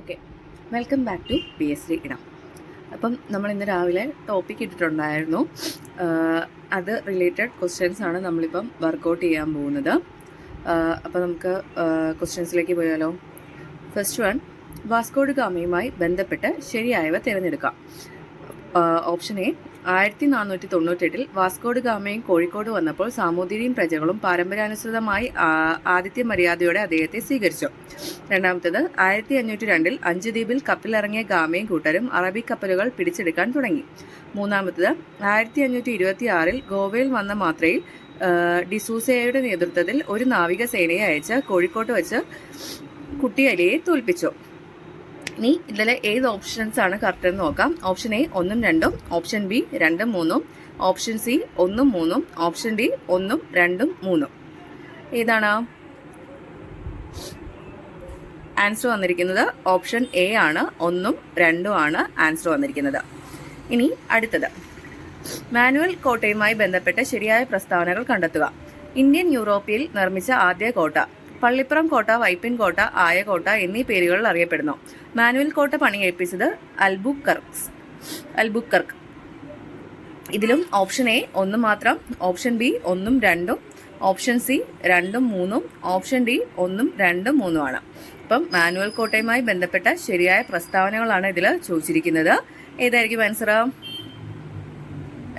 Okay, welcome back to PSC ഇടാം. അപ്പം നമ്മൾ ഇന്ന് രാവിലെ ടോപ്പിക് ഇട്ടിട്ടുണ്ടായിരുന്നു. അത് റിലേറ്റഡ് ക്വസ്റ്റ്യൻസ് ആണ് നമ്മളിപ്പം വർക്കൗട്ട് ചെയ്യാൻ പോകുന്നത്. അപ്പോൾ നമുക്ക് ക്വസ്റ്റ്യൻസിലേക്ക് പോയാലോ. ഫസ്റ്റ് വൺ, വാസ്കോഡ് ഗാമയുമായി ബന്ധപ്പെട്ട് ശരിയായവ തിരഞ്ഞെടുക്കാം. ഓപ്ഷൻ എ, 1498 വാസ്കോഡ് ഗാമയും കോഴിക്കോട് വന്നപ്പോൾ സാമൂതിരിയും പ്രജകളും പാരമ്പര്യാനുസൃതമായി ആതിഥ്യ മര്യാദയോടെ അദ്ദേഹത്തെ സ്വീകരിച്ചു. രണ്ടാമത്തേത്, 1502 അഞ്ചുദ്വീപിൽ കപ്പലിറങ്ങിയ ഗാമയും കൂട്ടരും അറബിക് കപ്പലുകൾ പിടിച്ചെടുക്കാൻ തുടങ്ങി. മൂന്നാമത്തേത്, 1526 ഗോവയിൽ വന്ന മാത്രയിൽ ഡിസൂസയുടെ നേതൃത്വത്തിൽ ഒരു നാവികസേനയെ അയച്ച് കോഴിക്കോട്ട് വെച്ച് കുട്ടിയലിയെ തോൽപ്പിച്ചു. ഇനി ഇതിലെ ഏത് ഓപ്ഷൻസ് ആണ് കറക്റ്റ് എന്ന് നോക്കാം. Option A 1 2, option B 2 3, option C 1 3, option D 1 2 3. ഏതാണ് ആൻസർ വന്നിരിക്കുന്നത്? ഓപ്ഷൻ എ ആണ്, 1 2 ആണ് ആൻസർ വന്നിരിക്കുന്നത്. ഇനി അടുത്തത്, മാനുവൽ കോട്ടയുമായി ബന്ധപ്പെട്ട ശരിയായ പ്രസ്താവനകൾ കണ്ടെത്തുക. ഇന്ത്യൻ യൂറോപ്പിൽ നിർമ്മിച്ച ആദ്യ കോട്ട. പള്ളിപ്പുറം കോട്ട, വൈപ്പിൻ കോട്ട, ആയകോട്ട എന്നീ പേരുകളിൽ അറിയപ്പെടുന്നു. മാനുവൽ കോട്ട പണിയേൽപ്പിച്ചത് അൽബുക്കർക്ക്. ഇതിലും ഓപ്ഷൻ എ 1 മാത്രം, option B 1 2, option C 2 3, option D 1 2 3 ആണ്. അപ്പം മാനുവൽ കോട്ടയുമായി ബന്ധപ്പെട്ട ശരിയായ പ്രസ്താവനകളാണ് ഇതിൽ ചോദിച്ചിരിക്കുന്നത്. ഏതായിരിക്കും ആൻസർ?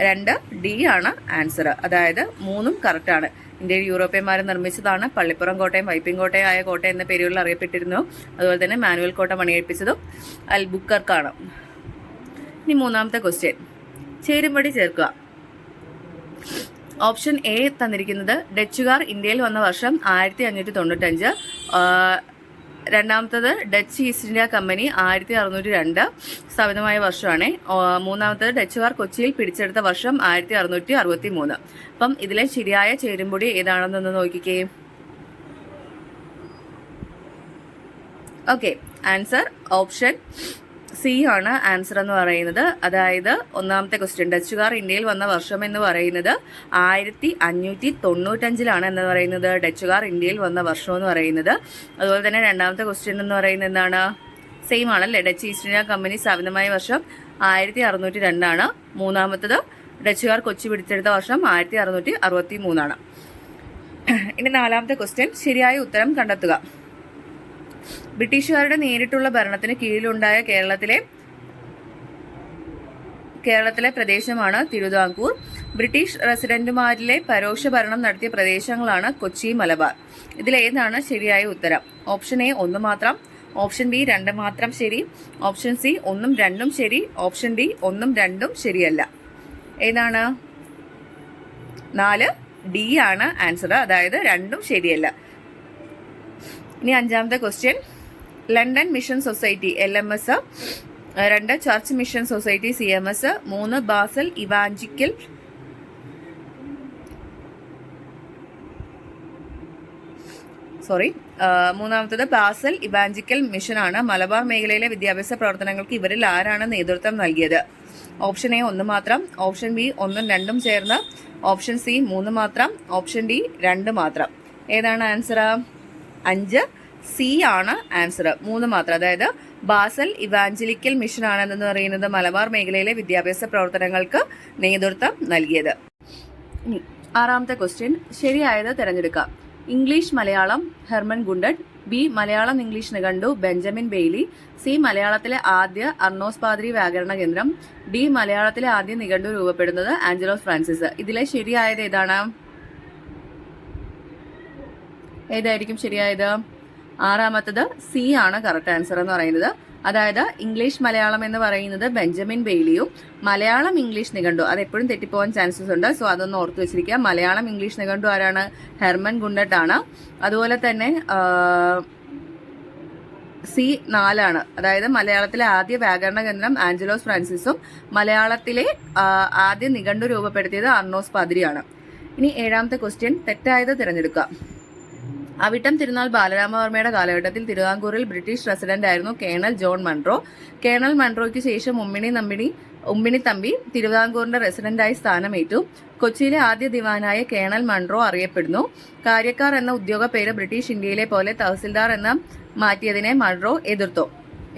2 ഡി ആണ് ആൻസർ. അതായത് 3 കറക്റ്റ് ആണ്. ഇന്ത്യയിൽ യൂറോപ്യന്മാർ നിർമ്മിച്ചതാണ്. പള്ളിപ്പുറം കോട്ടയും വൈപ്പിൻ കോട്ടയും ആയ കോട്ട എന്ന പേരുകളിൽ അറിയപ്പെട്ടിരുന്നു. അതുപോലെ തന്നെ മാനുവൽ കോട്ട പണിയേൽപ്പിച്ചതും അൽബുക്കർക്കാണ്. ഇനി മൂന്നാമത്തെ ക്വസ്റ്റ്യൻ, ചേരുംപടി ചേർക്കുക. ഓപ്ഷൻ എ തന്നിരിക്കുന്നത് ഡച്ചുകാർ ഇന്ത്യയിൽ വന്ന വർഷം 1595. രണ്ടാമത്തത് ഡച്ച് ഈസ്റ്റ് ഇന്ത്യ കമ്പനി 1602 സ്ഥാപിതമായ വർഷമാണ്. മൂന്നാമത്തത് ഡച്ചുകാർ കൊച്ചിയിൽ പിടിച്ചെടുത്ത വർഷം 1663. അപ്പം ഇതിലെ ശരിയായ ചേരുംപൊടി ഏതാണെന്നൊന്ന് നോക്കിക്കേ. ഓക്കെ, ആൻസർ ഓപ്ഷൻ സി ആണ് ആൻസർ എന്ന് പറയുന്നത്. അതായത് ഒന്നാമത്തെ ക്വസ്റ്റ്യൻ, ഡച്ചുകാർ ഇന്ത്യയിൽ വന്ന വർഷം എന്ന് പറയുന്നത് 1595 എന്ന് പറയുന്നത് ഡച്ചുകാർ ഇന്ത്യയിൽ വന്ന വർഷം എന്ന് പറയുന്നത്. അതുപോലെ തന്നെ രണ്ടാമത്തെ ക്വസ്റ്റ്യൻ എന്ന് പറയുന്നത് എന്താണ്? സെയിം ആണല്ലേ, ഡച്ച് ഈസ്റ്റ് ഇന്ത്യ കമ്പനി സ്ഥാപിതമായ വർഷം 1602 ആണ്. മൂന്നാമത്തത് ഡച്ചുകാർ കൊച്ചി പിടിച്ചെടുത്ത വർഷം 1663 ആണ്. ഇനി നാലാമത്തെ ക്വസ്റ്റ്യൻ, ശരിയായ ഉത്തരം കണ്ടെത്തുക. ബ്രിട്ടീഷുകാരുടെ നേരിട്ടുള്ള ഭരണത്തിന് കീഴിലുണ്ടായ കേരളത്തിലെ പ്രദേശമാണ് തിരുവിതാംകൂർ. ബ്രിട്ടീഷ് റെസിഡന്റുമാരിലെ പരോക്ഷ ഭരണം നടത്തിയ പ്രദേശങ്ങളാണ് കൊച്ചി, മലബാർ. ഇതിലേതാണ് ശരിയായ ഉത്തരം? ഓപ്ഷൻ എ 1 മാത്രം, ഓപ്ഷൻ ബി 2 മാത്രം ശരി, ഓപ്ഷൻ സി 1 2 ശരി, ഓപ്ഷൻ ഡി 1 2 ശരിയല്ല. ഏതാണ്? 4 ഡി ആണ് ആൻസർ. അതായത് 2 ശരിയല്ല. ഇനി അഞ്ചാമത്തെ question, London mission society LMS, 2 church mission society CMS, 3 Basel evangelical മൂന്നാമത്തത് ബാസൽ ഇവാഞ്ചിക്കൽ മിഷനാണ്. മലബാർ മേഖലയിലെ വിദ്യാഭ്യാസ പ്രവർത്തനങ്ങൾക്ക് ഇവരിൽ ആരാണ് നേതൃത്വം നൽകിയത്? ഓപ്ഷൻ എ 1 മാത്രം, ഓപ്ഷൻ ബി 1 2 ചേർന്ന്, ഓപ്ഷൻ സി 3 മാത്രം, ഓപ്ഷൻ ഡി 2 മാത്രം. ഏതാണ് ആൻസർ? 5 സി ആണ് ആൻസർ, 3 മാത്രം. അതായത് ബാസൽ ഇവാഞ്ചലിക്കൽ മിഷൻ ആണെന്ന് പറയുന്നത് മലബാർ മേഖലയിലെ വിദ്യാഭ്യാസ പ്രവർത്തനങ്ങൾക്ക് നേതൃത്വം നൽകിയത്. ഇനി ആറാമത്തെ ക്വസ്റ്റ്യൻ, ശരിയായത് തിരഞ്ഞെടുക്കാം. English Malayalam Hermann Gundert, B Malayalam English നിഘണ്ടു ബെഞ്ചമിൻ ബെയ്ലി, സി മലയാളത്തിലെ ആദ്യ അർണോസ് പാദ്രി വ്യാകരണ കേന്ദ്രം, ഡി മലയാളത്തിലെ ആദ്യ നിഘണ്ടു രൂപപ്പെടുന്നത് ആഞ്ചലോസ് ഫ്രാൻസിസ്. ഇതിലെ ശരിയായത് ഏതാണ്? ഏതായിരിക്കും ശരിയായത്? ആറാമത്തത് സി ആണ് കറക്റ്റ് ആൻസർ എന്ന് പറയുന്നത്. അതായത് ഇംഗ്ലീഷ് മലയാളം എന്ന് പറയുന്നത് ബെഞ്ചമിൻ ബെയ്ലിയും മലയാളം ഇംഗ്ലീഷ് നിഘണ്ടു അതെപ്പോഴും തെറ്റിപ്പോകാൻ ചാൻസസ് ഉണ്ട്. സോ അതൊന്ന് ഓർത്ത് വെച്ചിരിക്കുക. മലയാളം ഇംഗ്ലീഷ് നിഘണ്ടു ആരാണ്? ഹെർമൻ ഗുണ്ടട്ട് ആണ്. അതുപോലെ തന്നെ സി 4 ആണ്. അതായത് മലയാളത്തിലെ ആദ്യ വ്യാകരണ കേന്ദ്രം ആഞ്ചലോസ് ഫ്രാൻസിസും മലയാളത്തിലെ ആദ്യ നിഘണ്ടു രൂപപ്പെടുത്തിയത് അർണോസ് പാദ്രിയാണ്. ഇനി ഏഴാമത്തെ ക്വസ്റ്റ്യൻ, തെറ്റായത് തിരഞ്ഞെടുക്കുക. അവിട്ടം തിരുനാൾ ബാലരാമവർമ്മയുടെ കാലഘട്ടത്തിൽ തിരുവിതാംകൂറിൽ ബ്രിട്ടീഷ് റെസിഡന്റ് ആയിരുന്നു കേണൽ ജോൺ മൺട്രോ. കേണൽ മൺട്രോയ്ക്ക് ശേഷം ഉമ്മിണി തമ്പി തിരുവിതാംകൂറിന്റെ റെസിഡന്റായി സ്ഥാനമേറ്റു. കൊച്ചിയിലെ ആദ്യ ദിവാനായ കേണൽ മൺട്രോ അറിയപ്പെടുന്നു. കാര്യക്കാർ എന്ന ഉദ്യോഗ പേര് ബ്രിട്ടീഷ് ഇന്ത്യയിലെ പോലെ തഹസിൽദാർ എന്ന മാറ്റിയതിനെ മൺട്രോ എതിർത്തു.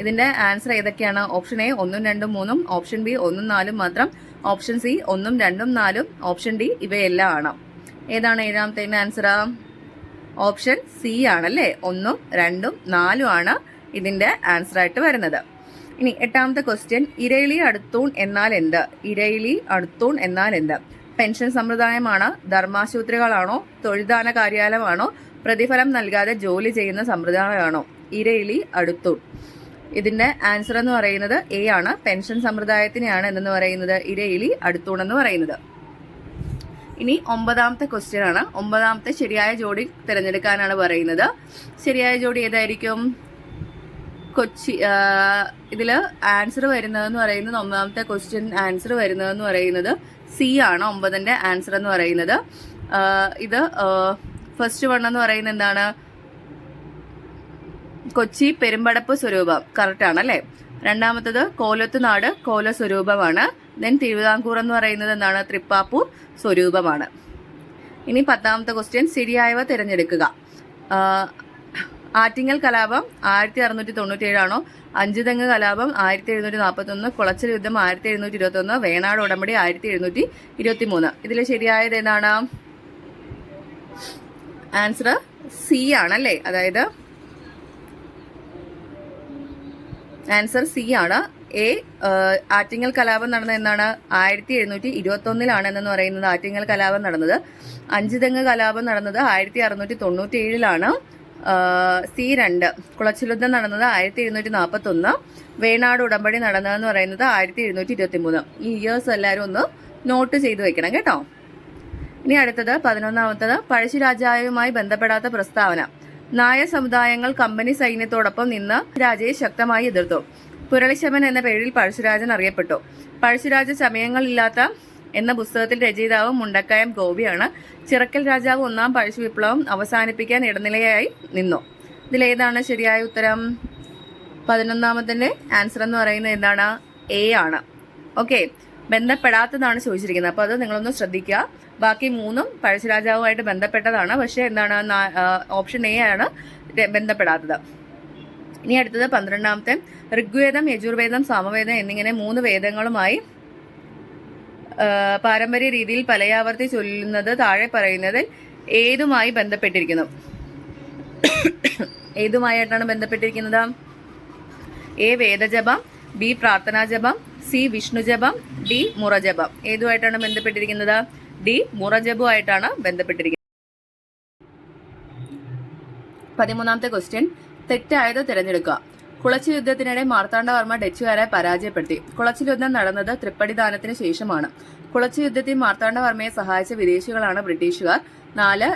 ഇതിന്റെ ആൻസർ ഏതൊക്കെയാണ്? ഓപ്ഷൻ എ 1, 2, 3, ഓപ്ഷൻ ബി 1, 4 മാത്രം, ഓപ്ഷൻ സി 1, 2, 4, ഓപ്ഷൻ ഡി ഇവയെല്ലാം ആണ്. ഏതാണ് ഏഴാമത്തെ ആൻസർ? ഓപ്ഷൻ സി ആണല്ലേ. 1, 2, 4 ആണ് ഇതിന്റെ ആൻസർ ആയിട്ട് വരുന്നത്. ഇനി എട്ടാമത്തെ ക്വസ്റ്റ്യൻ, ഇരയിളി അടുത്തൂൺ എന്നാൽ എന്ത്? ഇരയിളി അടുത്തൂൺ എന്നാൽ എന്ത്? പെൻഷൻ സമ്പ്രദായമാണോ, ധർമാശുപത്രികളാണോ, തൊഴിൽദാന കാര്യാലയമാണോ, പ്രതിഫലം നൽകാതെ ജോലി ചെയ്യുന്ന സമ്പ്രദായമാണോ? ഇരയിളി അടുത്തൂൺ. ഇതിന്റെ ആൻസർ എന്ന് പറയുന്നത് എ ആണ്. പെൻഷൻ സമ്പ്രദായത്തിനെയാണ് എന്ന് പറയുന്നത് ഇരയിളി അടുത്തൂൺ എന്ന് പറയുന്നത്. ഇനി 9ാമത്തെ ക്വസ്റ്റ്യൻ ആണ്. 9ാമത്തെ ശരിയായ ജോഡി തിരഞ്ഞെടുക്കാനാണ് പറയുന്നത്. ശരിയായ ജോഡി ഏതായിരിക്കും? കൊച്ചി. ഇതില് ആൻസർ വരുന്നതെന്ന് പറയുന്നത് 9ാമത്തെ ക്വസ്റ്റ്യൻ ആൻസർ വരുന്നതെന്ന് പറയുന്നത് സി ആണ്. 9ന്റെ ആൻസർ എന്ന് പറയുന്നത്. ഇത് ഫസ്റ്റ് വൺ എന്ന് പറയുന്നത് എന്താണ്? കൊച്ചി പെരുമ്പടപ്പ് സ്വരൂപം. കറക്റ്റ് ആണ് അല്ലെ. രണ്ടാമത്തത് കോലത്ത് നാട് കോല സ്വരൂപമാണ്. ദെൻ തിരുവിതാംകൂർ എന്ന് പറയുന്നത് എന്താണ്? തൃപ്പാപ്പൂർ സ്വരൂപമാണ്. ഇനി 10ാമത്തെ ക്വസ്റ്റ്യൻ, ശരിയായവ തിരഞ്ഞെടുക്കുക. ആറ്റിങ്ങൽ കലാപം 1697 ആണോ? അഞ്ചുതെങ്ങ് കലാപം 1741, കുളച്ചൽ യുദ്ധം 1721, വേണാട് ഉടമ്പടി 1723. ഇതിൽ ശരിയായത് ഏതാണ്? ആൻസർ സി ആണല്ലേ. അതായത് ആൻസർ സി ആണ്. എ ആറ്റിങ്ങൽ കലാപം നടന്നത് എന്നാണ്? 1721 എന്ന് പറയുന്നത് ആറ്റിങ്ങൽ കലാപം നടന്നത്. അഞ്ചുതെങ്ങ് കലാപം നടന്നത് 1697. സി 2 കുളച്ചിലുദ്ധം നടന്നത് 1741. വേണാട് ഉടമ്പടി നടന്നതെന്ന് പറയുന്നത് 1723. ഈ ഇയേഴ്സ് എല്ലാവരും ഒന്ന് നോട്ട് ചെയ്ത് വെക്കണം കേട്ടോ. ഇനി അടുത്തത് 11ാമത്തത്, പഴശ്ശിരാജാവുമായി ബന്ധപ്പെടാത്ത പ്രസ്താവന. നായർ സമുദായങ്ങൾ കമ്പനി സൈന്യത്തോടൊപ്പം നിന്ന് രാജയെ ശക്തമായി എതിർത്തു. പുരളിശമൻ എന്ന പേരിൽ പഴശ്ശിരാജൻ അറിയപ്പെട്ടു. പഴശ്ശിരാജ ചമയങ്ങളില്ലാത്ത എന്ന പുസ്തകത്തിൽ രചയിതാവ് മുണ്ടക്കയം ഗോപിയാണ്. ചിറക്കൽ രാജാവ് 1ാം പഴശ്ശി വിപ്ലവം അവസാനിപ്പിക്കാൻ ഇടനിലയായി നിന്നു. ഇതിലേതാണ് ശരിയായ ഉത്തരം? 11ാമത്തിന്റെ ആൻസർ എന്ന് പറയുന്നത് എന്താണ്? എ ആണ്. ഓക്കെ, ബന്ധപ്പെടാത്തതാണ് ചോദിച്ചിരിക്കുന്നത്. അപ്പോൾ അത് നിങ്ങളൊന്ന് ശ്രദ്ധിക്കുക. ബാക്കി 3ഉം പഴശ്ശിരാജാവുമായിട്ട് ബന്ധപ്പെട്ടതാണ്. പക്ഷെ എന്താണ്? ഓപ്ഷൻ എ ആണ് ബന്ധപ്പെടാത്തത്. ഇനി അടുത്തത് 12ാമത്തെ, ഋഗ്വേദം, യജുർവേദം, സാമവേദം എന്നിങ്ങനെ 3 വേദങ്ങളുമായി പാരമ്പര്യ രീതിയിൽ പലയാവർത്തി ചൊല്ലുന്നത് താഴെ പറയുന്നതിൽ ഏതുമായി ബന്ധപ്പെട്ടിരിക്കുന്നു? ഏതുമായിട്ടാണ് ബന്ധപ്പെട്ടിരിക്കുന്നത്? എ വേദജപം, ബി പ്രാർത്ഥനാജപം, സി വിഷ്ണുജപം, ഡി മുറജപം. ഏതുമായിട്ടാണ് ബന്ധപ്പെട്ടിരിക്കുന്നത്? ഡി മുറജപുമായിട്ടാണ് ബന്ധപ്പെട്ടിരിക്കുന്നത്. 13ാമത്തെ ക്വസ്റ്റ്യൻ, തെറ്റായത് തിരഞ്ഞെടുക്കുക. കുളച്ചിൽ യുദ്ധത്തിനിടെ മാർത്താണ്ഡവർമ്മ ഡച്ചുകാരെ പരാജയപ്പെടുത്തി. കുളച്ചിൽ യുദ്ധം നടന്നത് തൃപ്പടിദാനത്തിന് ശേഷമാണ്. കുളച്ചിൽ യുദ്ധത്തിൽ മാർത്താണ്ഡവർമ്മയെ സഹായിച്ച വിദേശികളാണ് ബ്രിട്ടീഷുകാർ. 4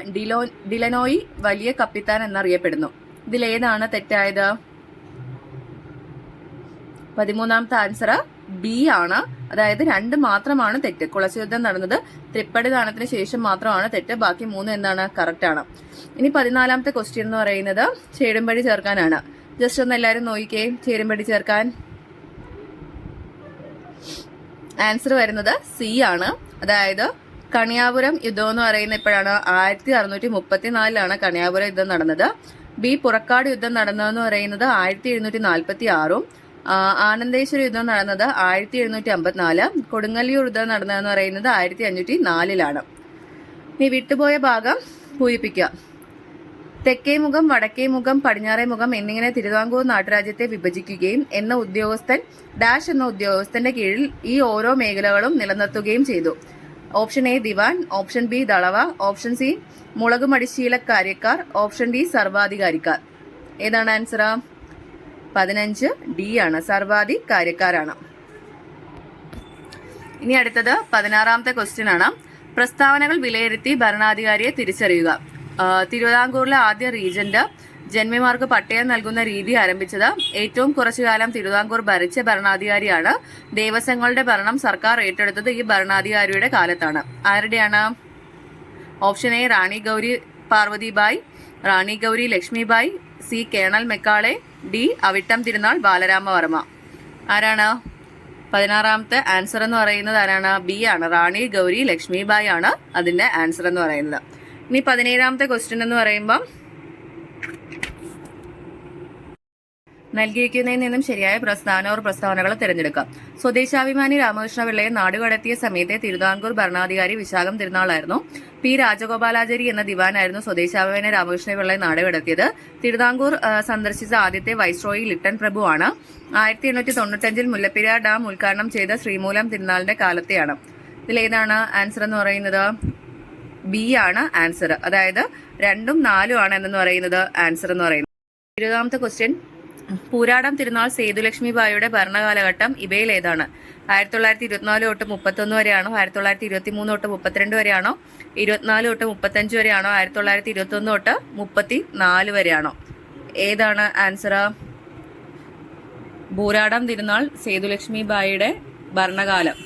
ഡിലനോയി വലിയ കപ്പിത്താൻ എന്നറിയപ്പെടുന്നു. ഇതിലേതാണ് തെറ്റായത്? 13ാമത്തെ ആൻസർ ബി ആണ്. അതായത് 2 മാത്രമാണ് തെറ്റ്. കുളച്ചിൽ യുദ്ധം നടന്നത് തൃപ്പടിദാനത്തിന് ശേഷം മാത്രമാണ് തെറ്റ്. ബാക്കി 3 എന്താണ്? കറക്റ്റ് ആണ്. ഇനി 14ാമത്തെ ക്വസ്റ്റ്യൻ എന്ന് പറയുന്നത് ചേരുംപടി ചേർക്കാനാണ്. ജസ്റ്റ് ഒന്ന് എല്ലാവരും നോക്കിക്കേ. ചേരുംപടി ചേർക്കാൻ ആൻസർ വരുന്നത് സി ആണ്. അതായത് കണിയാപുരം യുദ്ധം എന്ന് പറയുന്നത് എപ്പോഴാണ്? 1634 കണിയാപുരം യുദ്ധം നടന്നത്. ബി പുറക്കാട് യുദ്ധം നടന്നതെന്ന് പറയുന്നത് 1746. ആനന്ദേശ്വര യുദ്ധം നടന്നത് 1754. കൊടുങ്ങല്ലൂർ യുദ്ധം നടന്നതെന്ന് പറയുന്നത് 1504. ഇനി വിട്ടുപോയ ഭാഗം പൂരിപ്പിക്കുക. തെക്കേ മുഖം, വടക്കേ മുഖം, പടിഞ്ഞാറേ മുഖം എന്നിങ്ങനെ തിരുവിതാംകൂർ നാട്ടുരാജ്യത്തെ വിഭജിക്കുകയും എന്ന ഉദ്യോഗസ്ഥൻ ഡാഷ് എന്ന ഉദ്യോഗസ്ഥന്റെ കീഴിൽ ഈ ഓരോ മേഖലകളും നിലനിർത്തുകയും ചെയ്തു. ഓപ്ഷൻ എ ദിവാൻ, ഓപ്ഷൻ ബി ദളവ, ഓപ്ഷൻ സി മുളകുമടിശീലക്കാര്യക്കാർ, ഓപ്ഷൻ ഡി സർവാധികാരിക്കാർ. ഏതാണ് ആൻസർ? 15 ഡി ആണ്. സർവാധികാരിക്കാരാണ്. ഇനി അടുത്തത് 16ാമത്തെ ക്വസ്റ്റ്യൻ ആണ്. പ്രസ്താവനകൾ വിലയിരുത്തി ഭരണാധികാരിയെ തിരിച്ചറിയുക. തിരുവിതാംകൂറിലെ ആദ്യ റീജന്റ് ജന്മിമാർക്ക് പട്ടയം നൽകുന്ന രീതി ആരംഭിച്ചത് ഏറ്റവും കുറച്ചു കാലം തിരുവിതാംകൂർ ഭരിച്ച ഭരണാധികാരിയാണ്. ദേവസ്വങ്ങളുടെ ഭരണം സർക്കാർ ഏറ്റെടുത്തത് ഈ ഭരണാധികാരിയുടെ കാലത്താണ്. ആരുടെയാണ്? Option A Rani Gowri Parvathibai, Rani Gowri Lakshmibai, C colonel Macaulay, D Avittam Thirunal Balaramavarma. ആരാണ്? 16ാമത്തെ ആൻസർ എന്ന് പറയുന്നത് ആരാണ്? ബി ആണ്. റാണി ഗൗരി ലക്ഷ്മിബായി ആണ് അതിന്റെ ആൻസർ എന്ന് പറയുന്നത്. ഇനി 17ാമത്തെ ക്വസ്റ്റ്യൻ എന്ന് പറയുമ്പം നൽകിയിരിക്കുന്നതിൽ നിന്നും ശരിയായ പ്രസ്താവന പ്രസ്താവനകൾ തിരഞ്ഞെടുക്കാം. സ്വദേശാഭിമാനി രാമകൃഷ്ണപിള്ളയെ നാടുകടത്തിയ സമയത്തെ തിരുവിതാംകൂർ ഭരണാധികാരി വിശാഖം തിരുനാളായിരുന്നു. പി രാജഗോപാലാചാരി എന്ന ദിവാനായിരുന്നു സ്വദേശാഭിമാനി രാമകൃഷ്ണപിള്ളയെ നാടുകടത്തിയത്. തിരുവിതാംകൂർ സന്ദർശിച്ച ആദ്യത്തെ വൈസ്രോയി ലിട്ടൺ പ്രഭു ആണ്. 1895 മുല്ലപ്പെരിയാർ ഡാം ഉദ്ഘാടനം ചെയ്ത ശ്രീമൂലം തിരുനാളിന്റെ കാലത്തെയാണ്. ഇതിലേതാണ് ആൻസർ എന്ന് പറയുന്നത്? ബി ആണ് ആൻസർ. അതായത് 2ഉം 4ഉം ആണ് എന്ന് പറയുന്നത് ആൻസർ എന്ന് പറയുന്നത്. 20ാമത്തെ ക്വസ്റ്റ്യൻ, പൂരാടം തിരുനാൾ സേതുലക്ഷ്മി ബായിയുടെ ഭരണകാലഘട്ടം ഇവയിൽ ഏതാണ്? 1924 തൊട്ട് 31 വരെയാണോ, 1923 തൊട്ട് 32 വരെയാണോ, 24 തൊട്ട് 35 വരെയാണോ, 1921 തൊട്ട് 34 വരെയാണോ? ഏതാണ് answer? Pooradam Thirunal Sethulakshmi ബായിയുടെ ഭരണകാലം.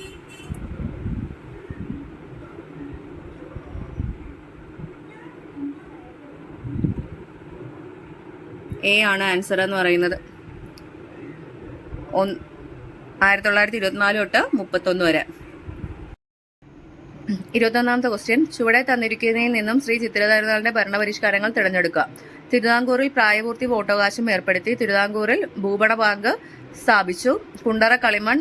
A ആണ് ആൻസർ എന്ന് പറയുന്നത്. 1924 തൊട്ട് 31 വരെ. 21ാമത്തെ ക്വസ്റ്റ്യൻ, ചുവടെ തന്നിരിക്കുന്നതിൽ നിന്നും ശ്രീ ചിത്തിരതിരുനാളിന്റെ ഭരണപരിഷ്കാരങ്ങൾ തിരഞ്ഞെടുക്കുക. തിരുവിതാംകൂറിൽ പ്രായപൂർത്തി വോട്ടവകാശം ഏർപ്പെടുത്തി. തിരുവിതാംകൂറിൽ ഭൂപട ബാങ്ക് സ്ഥാപിച്ചു. കുണ്ടറ കളിമൺ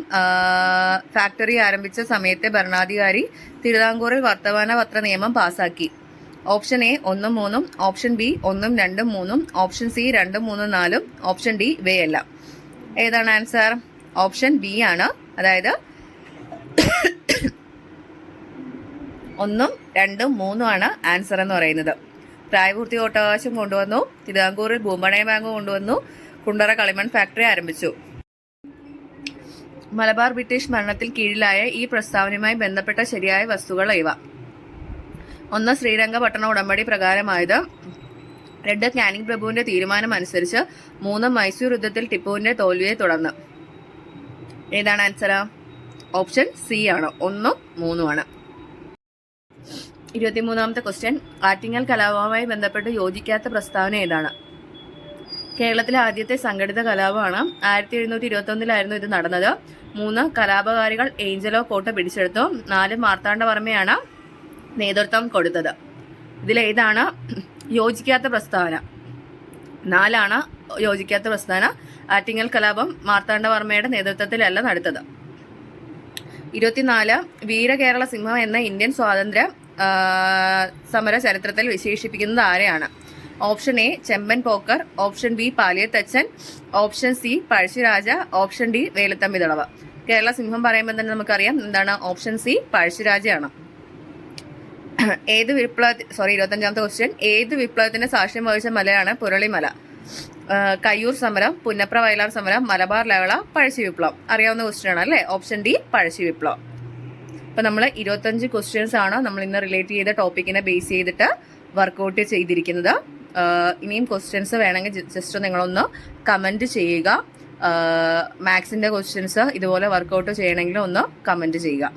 ഫാക്ടറി ആരംഭിച്ച സമയത്തെ ഭരണാധികാരി തിരുവിതാംകൂറിൽ വർത്തമാന പത്ര നിയമം പാസാക്കി. ഓപ്ഷൻ എ 1ഉം 3ഉം, ഓപ്ഷൻ ബി 1ഉം 2ഉം 3ഉം, ഓപ്ഷൻ സി 2ഉം 3ഉം 4ഉം, ഓപ്ഷൻ ഡി ഇവയെല്ലാം. ഏതാണ് ആൻസർ? ഓപ്ഷൻ ബി ആണ്. അതായത് 1ഉം 2ഉം 3ഉം ആണ് ആൻസർ എന്ന് പറയുന്നത്. പ്രായപൂർത്തി വോട്ടവകാശം കൊണ്ടുവന്നു. തിരുവിതാംകൂറിൽ ഭൂപട ബാങ്ക് കൊണ്ടുവന്നു. കുണ്ടറ കളിമൺ ഫാക്ടറി ആരംഭിച്ചു. മലബാർ ബ്രിട്ടീഷ് ഭരണത്തിൽ കീഴിലായ ഈ പ്രസ്താവനയുമായി ബന്ധപ്പെട്ട ശരിയായ വസ്തുക്കൾ ഇവ. 1. ശ്രീരംഗപട്ടണ ഉടമ്പടി പ്രകാരമായത്. 2. കാനിങ് പ്രഭുവിന്റെ തീരുമാനം അനുസരിച്ച്. 3. മൈസൂർ യുദ്ധത്തിൽ ടിപ്പുവിന്റെ തോൽവിയെ തുടർന്ന്. ഏതാണ് ആൻസർ? ഓപ്ഷൻ സി ആണ്. 1ഉം 3ഉം ആണ്. 23ാമത്തെ ക്വസ്റ്റ്യൻ, ആറ്റിങ്ങൽ കലാപവുമായി ബന്ധപ്പെട്ട് യോജിക്കാത്ത പ്രസ്താവന ഏതാണ്? കേരളത്തിലെ ആദ്യത്തെ സംഘടിത കലാപമാണ്. 1721 ഇത് നടന്നത്. 3. കലാപകാരികൾ ഏഞ്ചലോ കോട്ട പിടിച്ചെടുത്തു. 4. മാർത്താണ്ഡവർമ്മയാണ് നേതൃത്വം കൊടുത്തത്. ഇതിലേതാണ് യോജിക്കാത്ത പ്രസ്താവന? 4ആണ് യോജിക്കാത്ത പ്രസ്താവന. ആറ്റിങ്ങൽ കലാപം മാർത്താണ്ഡവർമ്മയുടെ നേതൃത്വത്തിലല്ല നടത്തത്. 24. വീരകേരള സിംഹം എന്ന ഇന്ത്യൻ സ്വാതന്ത്ര്യ സമര ചരിത്രത്തിൽ വിശേഷിപ്പിക്കുന്നത് ആരെയാണ്? Option A Chemban Pokker, option B Paliyathachan, option C Pazhassi Raja, option D Veluthampi Dalawa. Kerala സിംഹം പറയുമ്പോൾ തന്നെ നമുക്കറിയാം എന്താണ്? ഓപ്ഷൻ സി പഴശ്ശിരാജയാണ്. 25ാമത്തെ ക്വസ്റ്റ്യൻ, ഏത് വിപ്ലവത്തിന് സാക്ഷ്യം വഹിച്ച മലയാണ് പുരളിമല? കയ്യൂർ സമരം, പുന്നപ്ര വയലാർ സമരം, മലബാർ ലഹള, പഴശ്ശി വിപ്ലവം. അറിയാവുന്ന ക്വസ്റ്റ്യൻ ആണ് അല്ലേ? ഓപ്ഷൻ ഡി പഴശ്ശി വിപ്ലവം. അപ്പൊ നമ്മൾ 25 ക്വസ്റ്റ്യൻസ് ആണ് നമ്മൾ ഇന്ന് റിലേറ്റ് ചെയ്ത ടോപ്പിക്കിനെ ബേസ് ചെയ്തിട്ട് വർക്ക്ഔട്ട് ചെയ്തിരിക്കുന്നത്. ഇനിയും ക്വസ്റ്റ്യൻസ് വേണമെങ്കിൽ ജസ്റ്റ് നിങ്ങളൊന്ന് കമന്റ് ചെയ്യുക. മാത്സിന്റെ ക്വസ്റ്റ്യൻസ് ഇതുപോലെ വർക്ക്ഔട്ട് ചെയ്യണമെങ്കിൽ ഒന്ന് കമന്റ് ചെയ്യുക.